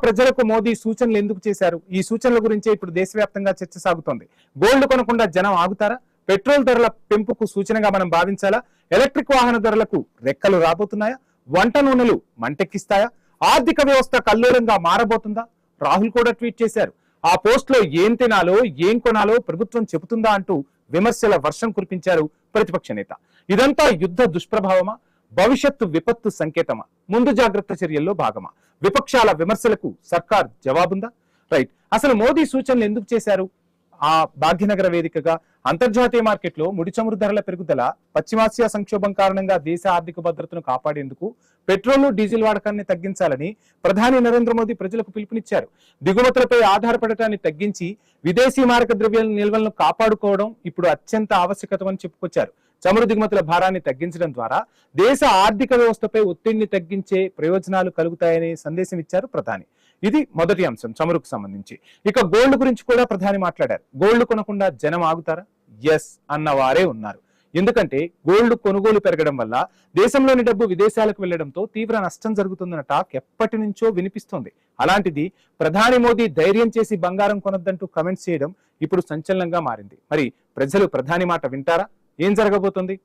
ప్రజలకు మోదీ సూచనలు ఎందుకు చేశారు? ఈ సూచనల గురించే ఇప్పుడు దేశవ్యాప్తంగా చర్చ సాగుతోంది. గోల్డ్ కొనకుండా జనం ఆగుతారా? పెట్రోల్ ధరల పెంపుకు సూచనగా మనం భావించాలా? ఎలక్ట్రిక్ వాహన ధరలకు రెక్కలు రాబోతున్నాయా? వంట నూనెలు మంటెక్కిస్తాయా? ఆర్థిక వ్యవస్థ కల్లోలంగా మారబోతుందా? రాహుల్ కూడా ట్వీట్ చేశారు. ఆ పోస్ట్ లో ఏం తినాలో ఏం కొనాలో ప్రభుత్వం చెబుతుందా అంటూ విమర్శల వర్షం కురిపించారు ప్రతిపక్ష నేత. ఇదంతా యుద్ధ దుష్ప్రభావమా? భవిష్యత్తు విపత్తు సంకేతమా? ముందు జాగ్రత్త చర్యల్లో భాగమా? విపక్షాల విమర్శలకు సర్కార్ జవాబుందా? రైట్, అసలు మోదీ సూచనలు ఎందుకు చేశారు? ఆ భాగ్యనగర వేదికగా అంతర్జాతీయ మార్కెట్లో ముడి చమురు ధరల పెరుగుదల, పశ్చిమాసియా సంక్షోభం కారణంగా దేశ ఆర్థిక భద్రతను కాపాడేందుకు పెట్రోల్ డీజిల్ వాడకాన్ని తగ్గించాలని ప్రధాని నరేంద్ర మోదీ ప్రజలకు పిలుపునిచ్చారు. దిగుమతులపై ఆధారపడటాన్ని తగ్గించి విదేశీ మారక ద్రవ్యాల నిల్వలను కాపాడుకోవడం ఇప్పుడు అత్యంత ఆవశ్యకతమని చెప్పుకొచ్చారు. చమురు దిగుమతుల భారాన్ని తగ్గించడం ద్వారా దేశ ఆర్థిక వ్యవస్థపై ఒత్తిడిని తగ్గించే ప్రయోజనాలు కలుగుతాయనే సందేశం ఇచ్చారు ప్రధాని. ఇది మొదటి అంశం చమురుకు సంబంధించి. ఇక గోల్డ్ గురించి కూడా ప్రధాని మాట్లాడారు. గోల్డ్ కొనకుండా జనం ఆగుతారా? ఎస్ అన్నవారే ఉన్నారు. ఎందుకంటే గోల్డ్ కొనుగోలు పెరగడం వల్ల దేశంలోని డబ్బు విదేశాలకు వెళ్లడంతో తీవ్ర నష్టం జరుగుతుందన్న టాక్ ఎప్పటి నుంచో వినిపిస్తోంది. అలాంటిది ప్రధాని మోదీ ధైర్యం చేసి బంగారం కొనొద్దంటూ కమెంట్స్ చేయడం ఇప్పుడు సంచలనంగా మారింది. మరి ప్రజలు ప్రధాని మాట వింటారా? ఏం జరగబోతుంది?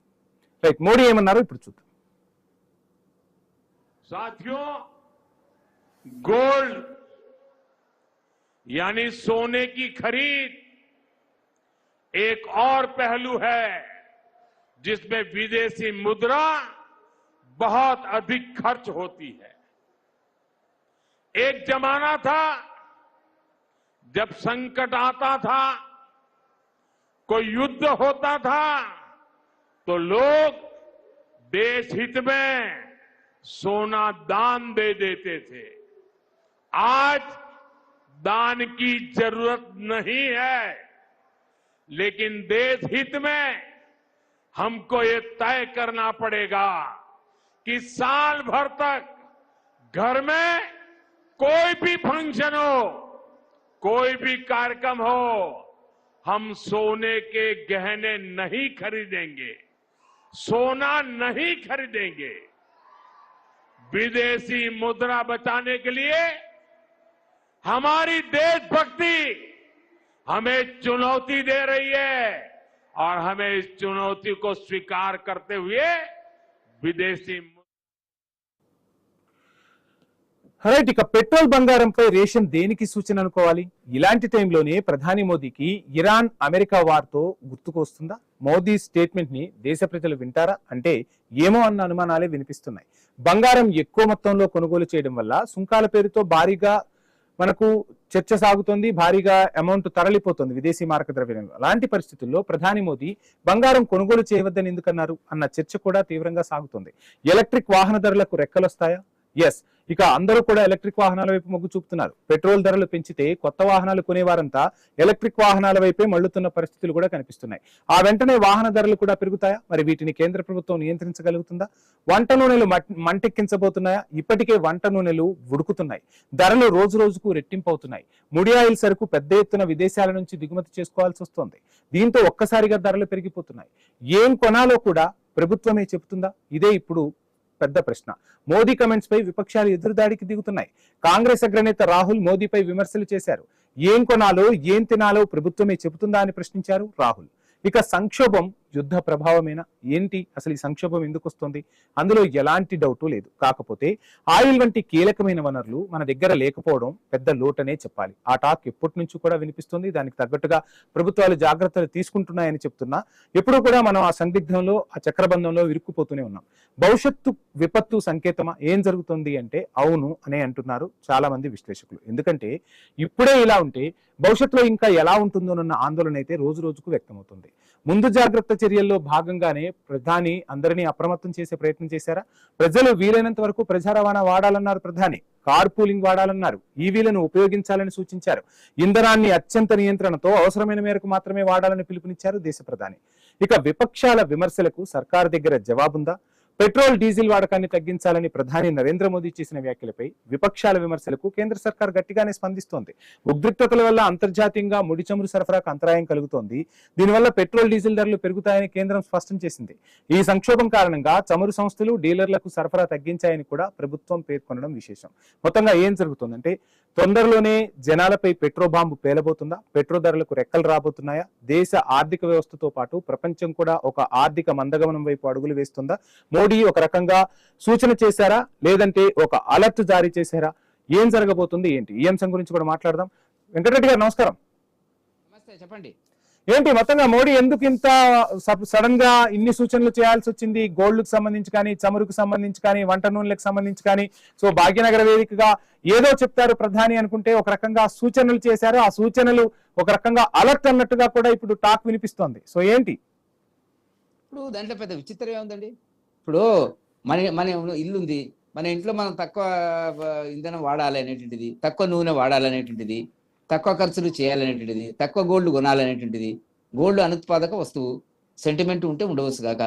రైట్, మోడీ ఏమన్నారో ఇప్పుడు చూద్దాం. साथियों, गोल्ड यानी सोने की खरीद एक और पहलू है जिसमें विदेशी मुद्रा बहुत अधिक खर्च होती है। एक जमाना था जब संकट आता था, कोई युद्ध होता था, तो लोग देश हित में सोना दान दे देते थे। आज दान की जरूरत नहीं है, लेकिन देश हित में हमको ये तय करना पड़ेगा कि साल भर तक घर में कोई भी फंक्शन हो, कोई भी कार्यक्रम हो, हम सोने के गहने नहीं खरीदेंगे, सोना नहीं खरीदेंगे। विदेशी मुद्रा बचाने के लिए हमारी देशभक्ति हमें चुनौती दे रही है और हमें इस चुनौती को स्वीकार करते हुए विदेशी రైట్, ఇక పెట్రోల్ బంగారంపై రేషన్ దేనికి సూచన అనుకోవాలి? ఇలాంటి టైంలోనే ప్రధాని మోదీకి ఇరాన్ అమెరికా వార్తో గుర్తుకొస్తుందా? మోదీ స్టేట్మెంట్ ని దేశ ప్రజలు వింటారా అంటే ఏమో అన్న అనుమానాలే వినిపిస్తున్నాయి. బంగారం ఎక్కువ మొత్తంలో కొనుగోలు చేయడం వల్ల సుంకాల పేరుతో భారీగా మనకు చర్చ సాగుతోంది, భారీగా అమౌంట్ తరలిపోతుంది విదేశీ మారక ద్రవ్యం. అలాంటి పరిస్థితుల్లో ప్రధాని మోదీ బంగారం కొనుగోలు చేయవద్దని ఎందుకన్నారు అన్న చర్చ కూడా తీవ్రంగా సాగుతుంది. ఎలక్ట్రిక్ వాహన ధరలకు రెక్కలొస్తాయా? ఎస్, ఇక అందరూ కూడా ఎలక్ట్రిక్ వాహనాల వైపు మొగ్గు చూపుతున్నారు. పెట్రోల్ ధరలు పెంచితే కొత్త వాహనాలు కొనేవారంతా ఎలక్ట్రిక్ వాహనాల వైపే మళ్లుతున్న పరిస్థితులు కూడా కనిపిస్తున్నాయి. ఆ వెంటనే వాహన ధరలు కూడా పెరుగుతాయా? మరి వీటిని కేంద్ర ప్రభుత్వం నియంత్రించగలుగుతుందా? వంట నూనెలు మంటెక్కించబోతున్నాయా? ఇప్పటికే వంట నూనెలు ఉడుకుతున్నాయి, ధరలు రోజు రోజుకు రెట్టింపు అవుతున్నాయి. ముడి ఆయిల్ సరుకు పెద్ద ఎత్తున విదేశాల నుంచి దిగుమతి చేసుకోవాల్సి వస్తోంది. దీంతో ఒక్కసారిగా ధరలు పెరిగిపోతున్నాయి. ఏం కొనాలో కూడా ప్రభుత్వమే చెబుతుందా? ఇదే ఇప్పుడు పెద్ద ప్రశ్న. మోదీ కమెంట్స్ పై విపక్షాలు ఎదురుదాడికి దిగుతున్నాయి. కాంగ్రెస్ అగ్రనేత రాహుల్ మోదీపై విమర్శలు చేశారు. ఏం కొనాలో ఏం తినాలో ప్రభుత్వమే చెబుతుందా అని ప్రశ్నించారు రాహుల్. ఇక సంక్షోభం యుద్ధ ప్రభావమేనా? ఏంటి అసలు ఈ సంక్షోభం ఎందుకు వస్తుంది? అందులో ఎలాంటి డౌటు లేదు. కాకపోతే ఆయిల్ వంటి కీలకమైన వనరులు మన దగ్గర లేకపోవడం పెద్ద లోటనే చెప్పాలి. ఆ టాక్ ఎప్పటి నుంచి కూడా వినిపిస్తుంది. దానికి తగ్గట్టుగా ప్రభుత్వాలు జాగ్రత్తలు తీసుకుంటున్నాయని చెప్తున్నా ఎప్పుడు కూడా మనం ఆ సందిగ్ధంలో, ఆ చక్రబంధంలో ఇరుక్కుపోతూనే ఉన్నాం. భవిష్యత్తు విపత్తు సంకేతమా? ఏం జరుగుతుంది అంటే అవును అనే అంటున్నారు చాలా మంది విశ్లేషకులు. ఎందుకంటే ఇప్పుడే ఇలా ఉంటే భవిష్యత్తులో ఇంకా ఎలా ఉంటుందోనన్న ఆందోళన అయితే రోజు రోజుకు వ్యక్తమవుతుంది. ముందు జాగ్రత్త చర్యల్లో భాగంగానే ప్రధాని అందరినీ అప్రమత్తం చేసే ప్రయత్నం చేశారా? ప్రజలు వీలైనంత వరకు ప్రజా రవాణా వాడాలన్నారు ప్రధాని. Car pooling వాడాలన్నారు. ఈవీలను ఉపయోగించాలని సూచించారు. ఇంధనాన్ని అత్యంత నియంత్రణతో అవసరమైన మేరకు మాత్రమే వాడాలని పిలుపునిచ్చారు దేశ ప్రధాని. ఇక విపక్షాల విమర్శలకు సర్కారు దగ్గర జవాబుందా? పెట్రోల్ డీజిల్ వాడకాన్ని తగ్గించాలని ప్రధాని నరేంద్ర మోదీ చేసిన వ్యాఖ్యలపై విపక్షాల విమర్శలకు కేంద్ర సర్కార్ గట్టిగానే స్పందిస్తోంది. ఉద్రిక్తతల వల్ల అంతర్జాతీయంగా ముడి చమురు సరఫరాకు అంతరాయం కలుగుతోంది. దీనివల్ల పెట్రోల్ డీజిల్ ధరలు పెరుగుతాయని కేంద్రం స్పష్టం చేసింది. ఈ సంక్షోభం కారణంగా చమురు సంస్థలు డీలర్లకు సరఫరా తగ్గించాయని కూడా ప్రభుత్వం పేర్కొనడం విశేషం. మొత్తంగా ఏం జరుగుతుందంటే, తొందరలోనే జనాలపై పెట్రో బాంబు పేలబోతుందా? పెట్రో ధరలకు రెక్కలు రాబోతున్నాయా? దేశ ఆర్థిక వ్యవస్థతో పాటు ప్రపంచం కూడా ఒక ఆర్థిక మందగమనం వైపు అడుగులు వేస్తుందా? మోడీ ఒక రకంగా సూచన చేశారా, లేదంటే ఒక అలర్ట్ జారీ చేశారా? ఏం జరగబోతుంది ఏంటి? ఈ అంశం గురించి కూడా మాట్లాడదాం. వెంకటరెడ్డి గారు నమస్కారం. నమస్తే, చెప్పండి. ఏంటి మొత్తంగా మోడీ ఎందుకు ఇంత సడన్ గా ఇన్ని సూచనలు చేయాల్సి వచ్చింది? గోల్డ్కు సంబంధించి కానీ, చమురుకు సంబంధించి కానీ, వంట నూనెలకు సంబంధించి కానీ, సో భాగ్యనగర వేదికగా ఏదో చెప్తారు ప్రధాని అనుకుంటే ఒక రకంగా సూచనలు చేశారు. ఆ సూచనలు ఒక రకంగా అలర్ట్ అన్నట్టుగా కూడా ఇప్పుడు టాక్ వినిపిస్తోంది. సో ఏంటి ఇప్పుడు దాంట్లో పెద్ద విచిత్రం ఏముందండి? ఇప్పుడు మన మన ఇల్లు ఉంది, మన ఇంట్లో మనం తక్కువ ఇంధనం వాడాలి అనేటువంటిది, తక్కువ నూనె వాడాలనేటువంటిది, తక్కువ ఖర్చులు చేయాలనేటువంటిది, తక్కువ గోల్డ్ కొనాలనేటువంటిది, గోల్డ్ అనుత్పాదక వస్తువు, సెంటిమెంట్ ఉంటే ఉండవచ్చు కాక,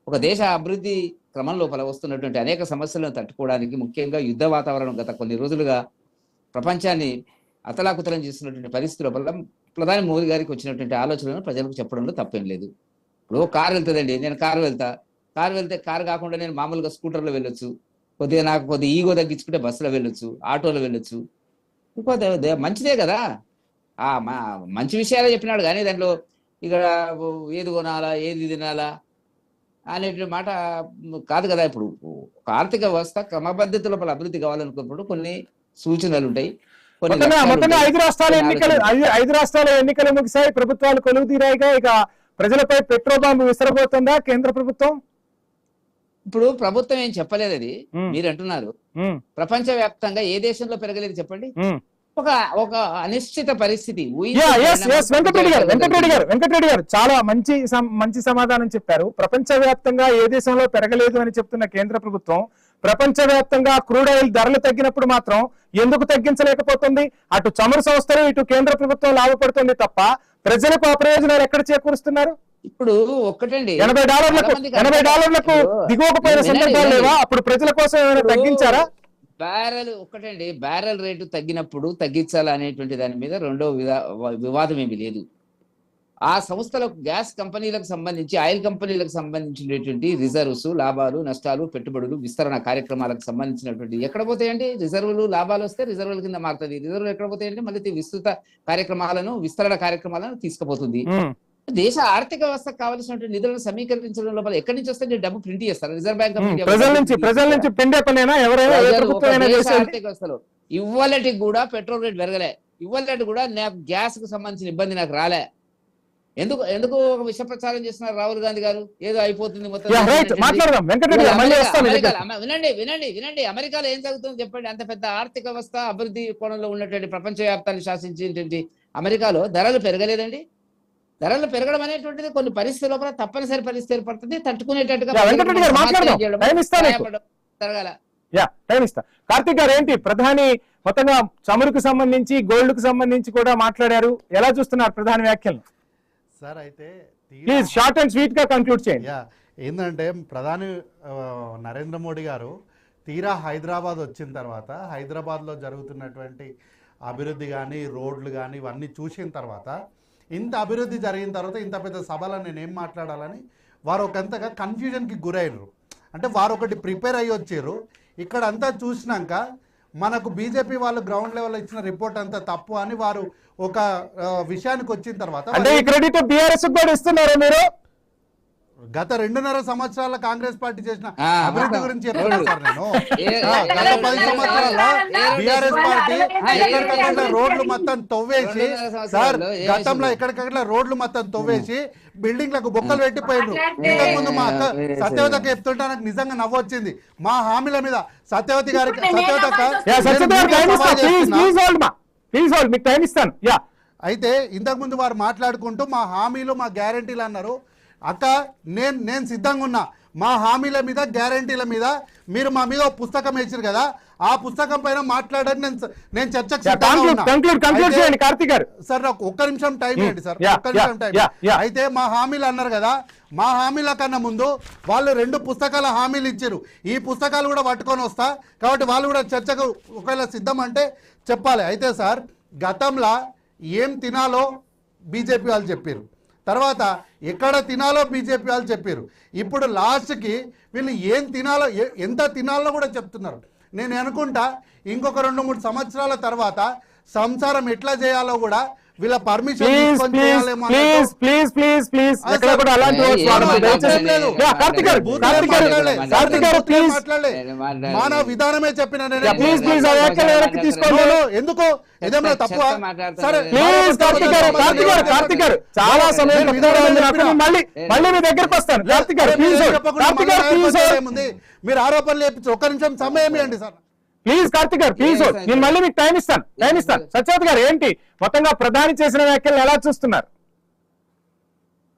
ఒక దేశ అభివృద్ధి క్రమం లోపల వస్తున్నటువంటి అనేక సమస్యలను తట్టుకోవడానికి, ముఖ్యంగా యుద్ధ వాతావరణం గత కొన్ని రోజులుగా ప్రపంచాన్ని అతలాకుతలం చేస్తున్నటువంటి పరిస్థితి లోపల ప్రధాని మోదీ గారికి వచ్చినటువంటి ఆలోచనలను ప్రజలకు చెప్పడంలో తప్పేం లేదు. ఇప్పుడు కారు వెళ్తుందండి, నేను కారు వెళ్తే కారు కాకుండా నేను మామూలుగా స్కూటర్లో వెళ్ళొచ్చు, నాకు కొద్దిగా ఈగో తగ్గించుకుంటే బస్సులో వెళ్ళొచ్చు, ఆటోలో వెళ్ళొచ్చు, మంచిదే కదా. మంచి విషయాలే చెప్పినాడు, కానీ దాంట్లో ఇక్కడ ఏది కొనాలా, ఏది తినాలా అనేటువంటి మాట కాదు కదా. ఇప్పుడు ఒక ఆర్థిక వ్యవస్థ క్రమపద్ధతి లోపల అభివృద్ధి కావాలనుకున్నప్పుడు కొన్ని సూచనలు ఉంటాయి. ఐదు రాష్ట్రాల ఎన్నికలు ముగిసాయి, ప్రభుత్వాలు కొలువు తీరాయిగా. ఇక ప్రజలపై పెట్రో బాంబు విసరబోతుందా కేంద్ర ప్రభుత్వం? ఇప్పుడు ప్రభుత్వం ఏం చెప్పలేదు, అది మీరు అంటున్నారు. ప్రపంచ వ్యాప్తంగా ఏ దేశంలో పెరగలేదు చెప్పండి? ఒక అనిశ్చిత పరిస్థితి. వెంకటరెడ్డి గారు చాలా మంచి సమాధానం చెప్పారు. ప్రపంచ వ్యాప్తంగా ఏ దేశంలో పెరగలేదు అని చెప్తున్న కేంద్ర ప్రభుత్వం ప్రపంచ వ్యాప్తంగా క్రూడ్ ఆయిల్ ధరలు తగ్గినప్పుడు మాత్రం ఎందుకు తగ్గించలేకపోతుంది? అటు చమురు సంస్థలు, ఇటు కేంద్ర ప్రభుత్వం లాభపడుతుంది తప్ప ప్రజలకు ఆ ప్రయోజనాలు ఎక్కడ చేకూరుస్తున్నారు? ఇప్పుడు ఒక్కటండి, $80 దిగువకపోయిన సందర్భాలు లేవా? అప్పుడు ప్రజల కోసం ఏమైనా తగ్గించారా? బ్యారెల్ రేటు తగ్గినప్పుడు తగ్గించాలా అనేటువంటి దాని మీద రెండో వివాదం ఏమి లేదు. ఆ సంస్థలకు, గ్యాస్ కంపెనీలకు సంబంధించి, ఆయిల్ కంపెనీలకు సంబంధించినటువంటి రిజర్వ్స్, లాభాలు, నష్టాలు, పెట్టుబడులు, విస్తరణ కార్యక్రమాలకు సంబంధించినటువంటి ఎక్కడ పోతాయండి? రిజర్వులు, లాభాలు వస్తే రిజర్వుల కింద మారుతుంది. రిజర్వులు ఎక్కడ పోతాయండి? మళ్ళీ విస్తృత కార్యక్రమాలను, విస్తరణ కార్యక్రమాలను తీసుకుపోతుంది. దేశ ఆర్థిక వ్యవస్థకు కావాల్సినటువంటి నిధులను సమీకరించడం లోపల ఎక్కడి నుంచి వస్తే డబ్బు ప్రింట్ చేస్తారు. రిజర్వ్ బ్యాంక్ ఆర్థిక వ్యవస్థలో ఇవ్వాలటి కూడా పెట్రోల్ రేట్ పెరగలే, ఇవ్వాలటి కూడా నాకు గ్యాస్ కు సంబంధించిన ఇబ్బంది నాకు రాలే. ఎందుకు ఒక విష ప్రచారం చేస్తున్నారు రాహుల్ గాంధీ గారు? ఏదో అయిపోతుంది మొత్తం. వినండి, అమెరికాలో ఏం జరుగుతుందో చెప్పండి. అంత పెద్ద ఆర్థిక వ్యవస్థ, అభివృద్ధి కోణంలో ఉన్నటువంటి ప్రపంచ వ్యాప్తాన్ని శాసించేటువంటి అమెరికాలో ధరలు పెరగలేదండి. ధరలు పెరగడం అనేటువంటిది కొన్ని పరిస్థితుల లోపల తప్పనిసరి పరిస్థితి ఏర్పడుతుంది. తట్టుకునేటట్టుగా కార్తిక్ గారు, ఏంటి ప్రధాని మొత్తంగా చమురుకు సంబంధించి, గోల్డ్ కు సంబంధించి కూడా మాట్లాడారు. ఎలా చూస్తున్నారు ప్రధాని వ్యాఖ్యలను? సార్, అయితే ప్లీజ్ షార్ట్ అండ్ స్వీట్ గా కంక్లూడ్ చేయండి. ఏంటంటే, ప్రధాని నరేంద్ర మోడీ గారు తీరా హైదరాబాద్ వచ్చిన తర్వాత హైదరాబాద్లో జరుగుతున్నటువంటి అభివృద్ధి కానీ, రోడ్లు కానీ ఇవన్నీ చూసిన తర్వాత, ఇంత అభివృద్ధి జరిగిన తర్వాత ఇంత పెద్ద సభలో నేనేం మాట్లాడాలని వారు ఒకంతగా కన్ఫ్యూజన్కి గురయ్యారు. అంటే వారు ఒకటి ప్రిపేర్ అయ్యి వచ్చారు. ఇక్కడ అంతా చూసినాక మనకు బీజేపీ వాళ్ళు గ్రౌండ్ లెవెల్ ఇచ్చిన రిపోర్ట్ అంతా తప్పు అని వారు ఒక విషయానికి వచ్చిన తర్వాత, అంటే ఈ క్రెడిట్ బీఆర్ఎస్ కూడా ఇస్తున్నారు మీరు? గత 2.5 సంవత్సరాల కాంగ్రెస్ పార్టీ చేసిన అభివృద్ధి గురించి చెప్తున్నాను సార్ నేను. గత 10 సంవత్సరాల్లో బీఆర్ఎస్ పార్టీ ఎక్కడికక్కడ రోడ్లు మొత్తం తవ్వేసి, సార్ గతంలో ఎక్కడికక్కడ రోడ్లు మొత్తం తవ్వేసి బిల్డింగ్లకు బొక్కలు పెట్టిపోయిండ్రు. ఇంతకు ముందు మా అక్క సత్యవతకి చెప్తుంటే నాకు నిజంగా నవ్వొచ్చింది. మా హామీల మీద సత్యవతి గారికి, అయితే ఇంతకు ముందు వారు మాట్లాడుకుంటూ మా హామీలు, మా గ్యారంటీలు అన్నారు. అక్క నేను సిద్ధంగా ఉన్నా, మా హామీల మీద గ్యారంటీల మీద మీరు మా మీద ఒక పుస్తకం వేసారు కదా, ఆ పుస్తకం పైన మాట్లాడని నేను చర్చకు కార్తీక్ గారు. సార్ నాకు ఒక్క నిమిషం టైం ఇవ్వండి సార్, ఒక్క నిమిషం టైం. అయితే మా హామీలు అన్నారు కదా, మా హామీల కన్నా ముందు వాళ్ళు 2 పుస్తకాల హామీలు ఇచ్చారు. ఈ పుస్తకాలు కూడా పట్టుకొని వస్తా, కాబట్టి వాళ్ళు కూడా చర్చకు ఒకవేళ సిద్ధం అంటే చెప్పాలి. అయితే సార్ గతంలో ఏం తినాలో బీజేపీ వాళ్ళు చెప్పారు, తర్వాత ఎక్కడ తినాలో బీజేపీ వాళ్ళు చెప్పారు, ఇప్పుడు లాస్ట్కి వీళ్ళు ఏం తినాలో ఎంత తినాలో కూడా చెప్తున్నారు. నేను అనుకుంటా ఇంకొక 2-3 సంవత్సరాల తర్వాత సంసారం ఎట్లా చేయాలో కూడా వీళ్ళ పర్మిషన్ మన విధానమే చెప్పిన ఎందుకు ఇదేమైనా తప్పు? చాలా సమయం మళ్ళీ మీ దగ్గరకు వస్తాను. మీరు ఆరోపణలు చేయించు. ఒక్క నిమిషం సమయం ఇవ్వండి సార్ ప్లీజ్. కార్తిక్ గారు ప్లీజ్, నేను మళ్ళీ మీకు టైం ఇస్తాను. సత్యవతి గారు ఏంటి మొత్తంగా ప్రధాని చేసిన వ్యాఖ్యలు ఎలా చూస్తున్నారు?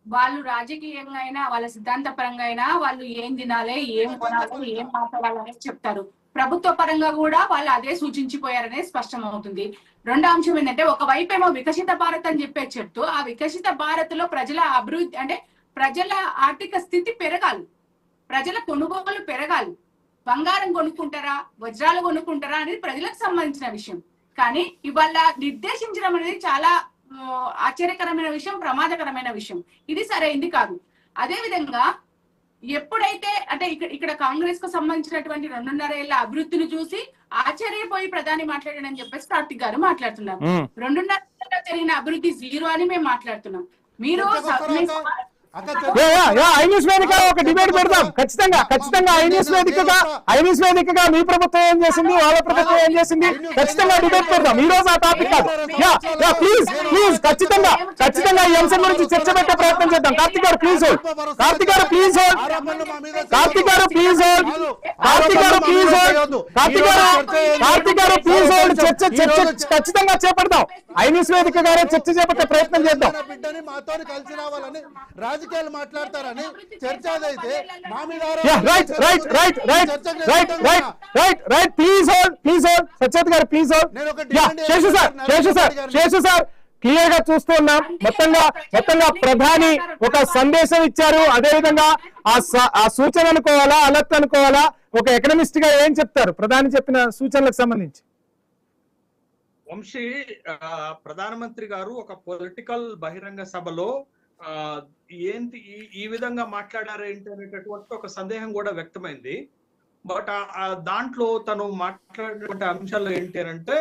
వాళ్ళు రాజకీయంగా అయినా వాళ్ళ సిద్ధాంతపరంగా అయినా వాళ్ళు ఏం తినాలి, ఏం కొనాలి, ఏం మాట్లాడాలనేది చెప్తారు. ప్రభుత్వ పరంగా కూడా వాళ్ళు అదే సూచించిపోయారనేది స్పష్టం అవుతుంది. రెండో అంశం ఏంటంటే, ఒకవైపు ఏమో వికసిత భారత్ అని చెప్తూ ఆ వికసిత భారత్ లో ప్రజల అభివృద్ధి అంటే ప్రజల ఆర్థిక స్థితి పెరగాలి, ప్రజల కొనుగోలు పెరగాలి. బంగారం కొనుక్కుంటారా, వజ్రాలు కొనుక్కుంటారా అనేది ప్రజలకు సంబంధించిన విషయం. కానీ ఇవాళ నిర్దేశించడం అనేది చాలా ఆశ్చర్యకరమైన విషయం, ప్రమాదకరమైన విషయం. ఇది సరైంది కాదు. అదే విధంగా ఎప్పుడైతే అంటే ఇక్కడ కాంగ్రెస్ కు సంబంధించినటువంటి 2.5 ఏళ్ల అభివృద్ధిని చూసి ఆశ్చర్యపోయి ప్రధాని మాట్లాడాడని చెప్పేసి కార్తిక్ గారు మాట్లాడుతున్నారు. 2.5 ఏళ్లలో జరిగిన అభివృద్ధి 0 అని మేము మాట్లాడుతున్నాం. మీరు ఐన్యూస్ వేదిక ఒక డిబేట్ పెడదాం ఖచ్చితంగా ఐన్యూస్ వేదికగా మీ ప్రభుత్వం ఏం చేసింది, వాళ్ళ ప్రభుత్వం ఏం చేసింది, ఖచ్చితంగా డిబేట్ పెడదాం. ఈ రోజు ఆ టాపిక్ కాదు. ప్లీజ్ ఖచ్చితంగా ఈ అంశం గురించి చర్చ పెట్టే ప్రయత్నం చేద్దాం. కార్తిక్ గారు ప్లీజ్ చర్చ ఖచ్చితంగా చేపడదాం. ఐన్యూస్ వేదిక గారే చర్చ చేపట్టే ప్రయత్నం చేద్దాం. రాజకీయాలు మాట్లాడతారని చర్చ అయితే మా మీద సత్యవతి గారు ప్లీజ్ శేషు సార్ క్లియర్ గా చూస్తూ ఉన్నాం. మొత్తంగా ప్రధాని ఒక సందేశం ఇచ్చారు. అదేవిధంగా ఆ సూచన అనుకోవాలా, అలర్ట్ అనుకోవాలా, ఒక ఎకనమిస్ట్ గా ఏం చెప్తారు ప్రధాని చెప్పిన సూచనలకు సంబంధించి? వంశీ, ప్రధానమంత్రి గారు ఒక పొలిటికల్ బహిరంగ సభలో ఏంటి ఈ విధంగా మాట్లాడారేంటి అనేటటువంటి ఒక సందేహం కూడా వ్యక్తమైంది. బట్ దాంట్లో తను మాట్లాడినటువంటి అంశాలు ఏంటి అంటే,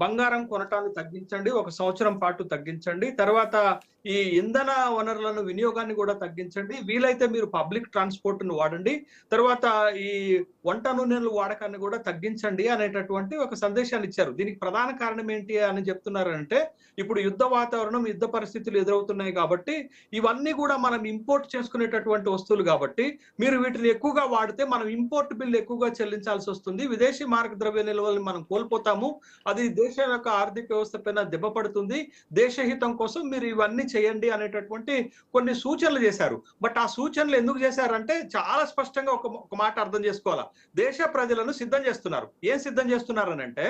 బంగారం కొనటాన్ని తగ్గించండి, 1 సంవత్సరం పాటు తగ్గించండి, తర్వాత ఈ ఇంధన వనరులను వినియోగాన్ని కూడా తగ్గించండి, వీలైతే మీరు పబ్లిక్ ట్రాన్స్పోర్ట్ ను వాడండి, తర్వాత ఈ వంట నూనెల వాడకాన్ని కూడా తగ్గించండి అనేటటువంటి ఒక సందేశాన్ని ఇచ్చారు. దీనికి ప్రధాన కారణం ఏంటి అని చెప్తున్నారంటే, ఇప్పుడు యుద్ధ వాతావరణం, యుద్ధ పరిస్థితులు ఎదురవుతున్నాయి కాబట్టి ఇవన్నీ కూడా మనం ఇంపోర్ట్ చేసుకునేటటువంటి వస్తువులు కాబట్టి మీరు వీటిని ఎక్కువగా వాడితే మనం ఇంపోర్ట్ బిల్ ఎక్కువగా చెల్లించాల్సి వస్తుంది, విదేశీ మారక ద్రవ్య నిల్వల్ని మనం కోల్పోతాము, అది దేశం యొక్క ఆర్థిక వ్యవస్థ పైన దెబ్బపడుతుంది, దేశహితం కోసం మీరు ఇవన్నీ చేయండి అనేటటువంటి కొన్ని సూచనలు చేశారు. బట్ ఆ సూచనలు ఎందుకు చేశారంటే చాలా స్పష్టంగా ఒక మాట అర్థం చేసుకోవాలా. దేశ ప్రజలను సిద్ధం చేస్తున్నారు. ఏం సిద్ధం చేస్తున్నారు అని అంటే,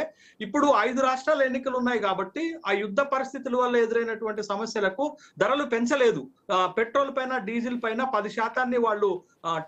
ఇప్పుడు 5 రాష్ట్రాల ఎన్నికలు ఉన్నాయి కాబట్టి ఆ యుద్ధ పరిస్థితుల వల్ల ఎదురైనటువంటి సమస్యలకు ధరలు పెంచలేదు. పెట్రోల్ పైన, డీజిల్ పైన 10% వాళ్ళు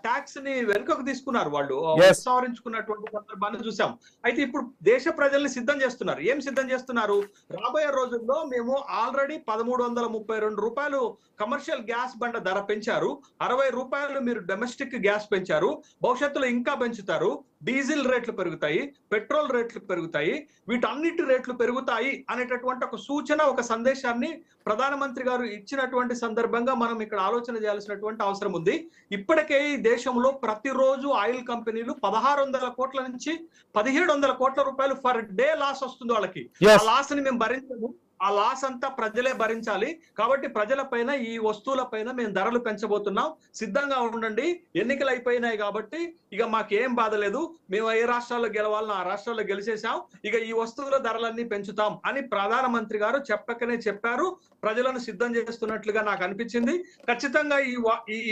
ట్యాక్స్ ని వెనుకకు తీసుకున్నారు, వాళ్ళు సవరించుకున్నటువంటి సందర్భాన్ని చూసాం. అయితే ఇప్పుడు దేశ ప్రజల్ని సిద్ధం చేస్తున్నారు. ఏం సిద్ధం చేస్తున్నారు? రాబోయే రోజుల్లో మేము ఆల్రెడీ 1332 రూపాయలు కమర్షియల్ గ్యాస్ బండ ధర పెంచారు, 60 రూపాయలు మీరు డొమెస్టిక్ గ్యాస్ పెంచారు, భవిష్యత్తులో ఇంకా పెంచుతారు, డీజిల్ రేట్లు పెరుగుతాయి, పెట్రోల్ రేట్లు పెరుగుతాయి, వీటన్నిటి రేట్లు పెరుగుతాయి అనేటటువంటి ఒక సూచన, ఒక సందేశాన్ని ప్రధానమంత్రి గారు ఇచ్చినటువంటి సందర్భంగా మనం ఇక్కడ ఆలోచన చేయాల్సినటువంటి అవసరం ఉంది. ఇప్పటికే ఈ దేశంలో ప్రతిరోజు ఆయిల్ కంపెనీలు 1600 కోట్ల నుంచి 1700 కోట్ల రూపాయలు ఫర్ డే లాస్ వస్తుంది వాళ్ళకి. ఆ లాస్ ని మేము భరించము, ఆ లాస్ అంతా ప్రజలే భరించాలి. కాబట్టి ప్రజల పైన, ఈ వస్తువుల పైన మేము ధరలు పెంచబోతున్నాం, సిద్ధంగా ఉండండి, ఎన్నికలు అయిపోయినాయి కాబట్టి ఇక మాకేం బాధ లేదు, మేము ఏ రాష్ట్రాల్లో గెలవాలని ఆ రాష్ట్రాల్లో గెలిచేసాం, ఇక ఈ వస్తువుల ధరలన్నీ పెంచుతాం అని ప్రధానమంత్రి గారు చెప్పకనే చెప్పారు. ప్రజలను సిద్ధం చేస్తున్నట్లుగా నాకు అనిపించింది. ఖచ్చితంగా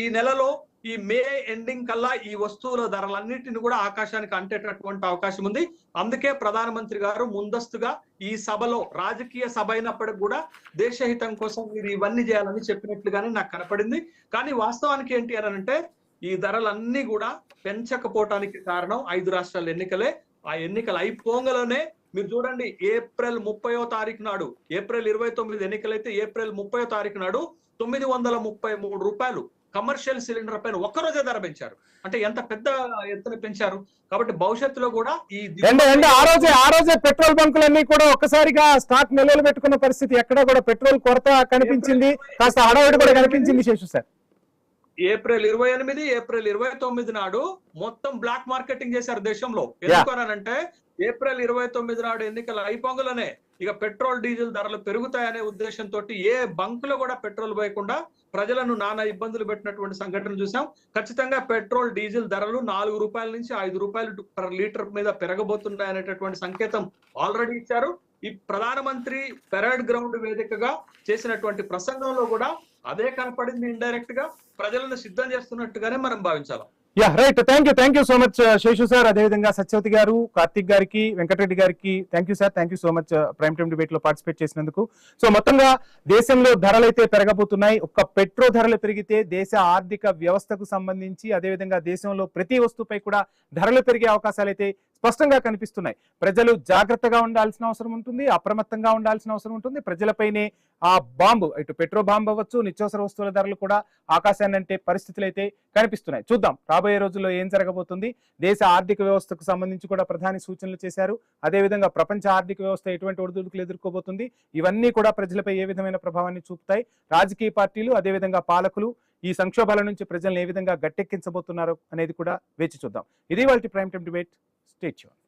ఈ నెలలో ఈ మే ఎండింగ్ కల్లా ఈ వస్తువుల ధరలన్నిటిని కూడా ఆకాశానికి అంటేటటువంటి అవకాశం ఉంది. అందుకే ప్రధానమంత్రి గారు ముందస్తుగా ఈ సభలో, రాజకీయ సభ అయినప్పటికి కూడా దేశహితం కోసం మీరు ఇవన్నీ చేయాలని చెప్పినట్లుగానే నాకు కనపడింది. కానీ వాస్తవానికి ఏంటి అని అంటే ఈ ధరలన్నీ కూడా పెంచకపోవటానికి కారణం 5 రాష్ట్రాల ఎన్నికలే. ఆ ఎన్నికలు అయిపోగానే మీరు చూడండి, ఏప్రిల్ 30వ తారీఖు నాడు, ఏప్రిల్ 29 ఎన్నికలైతే ఏప్రిల్ 30వ తారీఖు నాడు 933 రూపాయలు కమర్షియల్ సిలిండర్ పైన ఒక్కరోజే ధర పెంచారు. అంటే ఎంత పెద్ద ఎత్తున పెంచారు. కాబట్టి భవిష్యత్తులో కూడా ఈ ఆ రోజే పెట్రోల్ బంకులన్నీ కూడా ఒక్కసారిగా స్టాక్ నిల్వలు పెట్టుకున్న పరిస్థితి, ఎక్కడ కూడా పెట్రోల్ కొరత కనిపించింది, కాస్త హడావిడి కూడా కనిపించింది శేషు సార్. ఏప్రిల్ 28, ఏప్రిల్ 29 నాడు మొత్తం బ్లాక్ మార్కెటింగ్ చేశారు దేశంలో. ఎందుకనంటే ఏప్రిల్ 29 నాడు ఎన్నికలు అయిపోగలనే ఇక పెట్రోల్ డీజిల్ ధరలు పెరుగుతాయనే ఉద్దేశంతో ఏ బంకులో కూడా పెట్రోల్ పోయకుండా ప్రజలను నానా ఇబ్బందులు పెట్టినటువంటి సంఘటన చూసాం. ఖచ్చితంగా పెట్రోల్ డీజిల్ ధరలు 4 రూపాయల నుంచి 5 రూపాయలు పర్ లీటర్ మీద పెరగబోతున్నాయి అనేటటువంటి సంకేతం ఆల్రెడీ ఇచ్చారు. ఈ ప్రధానమంత్రి పెరేడ్ గ్రౌండ్ వేదికగా చేసినటువంటి ప్రసంగంలో కూడా అదే కనపడింది. ఇండైరెక్ట్ గా ప్రజలను సిద్ధం చేస్తున్నట్టుగానే మనం భావించాలి. Right, thank you so much Seshu sir. అదేవిధంగా సత్యవతి గారు, కార్తిక్ గారికి, వెంకటరెడ్డి గారికి thank you sir. Thank you so much prime time debate లో పార్టిసిపేట్ చేసినందుకు. సో మొత్తంగా దేశంలో ధరలు అయితే పెరగబోతున్నాయి. ఒక్క పెట్రోల్ ధరలు పెరిగితే దేశ ఆర్థిక వ్యవస్థకు సంబంధించి, అదేవిధంగా దేశంలో ప్రతి వస్తువుపై కూడా ధరలు పెరిగే అవకాశాలు అయితే స్పష్టంగా కనిపిస్తున్నాయి. ప్రజలు జాగ్రత్తగా ఉండాల్సిన అవసరం ఉంటుంది, అప్రమత్తంగా ఉండాల్సిన అవసరం ఉంటుంది. ప్రజలపైనే ఆ బాంబు, ఇటు పెట్రోల్ బాంబు అవ్వచ్చు, నిత్యావసర వస్తువుల ధరలు కూడా ఆకాశాన్ని అంటే పరిస్థితులు అయితే కనిపిస్తున్నాయి. చూద్దాం రాబోయే రోజుల్లో ఏం జరగబోతుంది. దేశ ఆర్థిక వ్యవస్థకు సంబంధించి కూడా ప్రధాని సూచనలు చేశారు. అదేవిధంగా ప్రపంచ ఆర్థిక వ్యవస్థ ఎటువంటి ఒడిదుడుకులు ఎదుర్కోబోతుంది, ఇవన్నీ కూడా ప్రజలపై ఏ విధమైన ప్రభావాన్ని చూపుతాయి. రాజకీయ పార్టీలు, అదేవిధంగా పాలకులు ఈ సంక్షోభాల నుంచి ప్రజలను ఏ విధంగా గట్టెక్కించబోతున్నారు అనేది కూడా వేచి చూద్దాం. ఇది వాళ్ళ prime time debate. Stay tuned.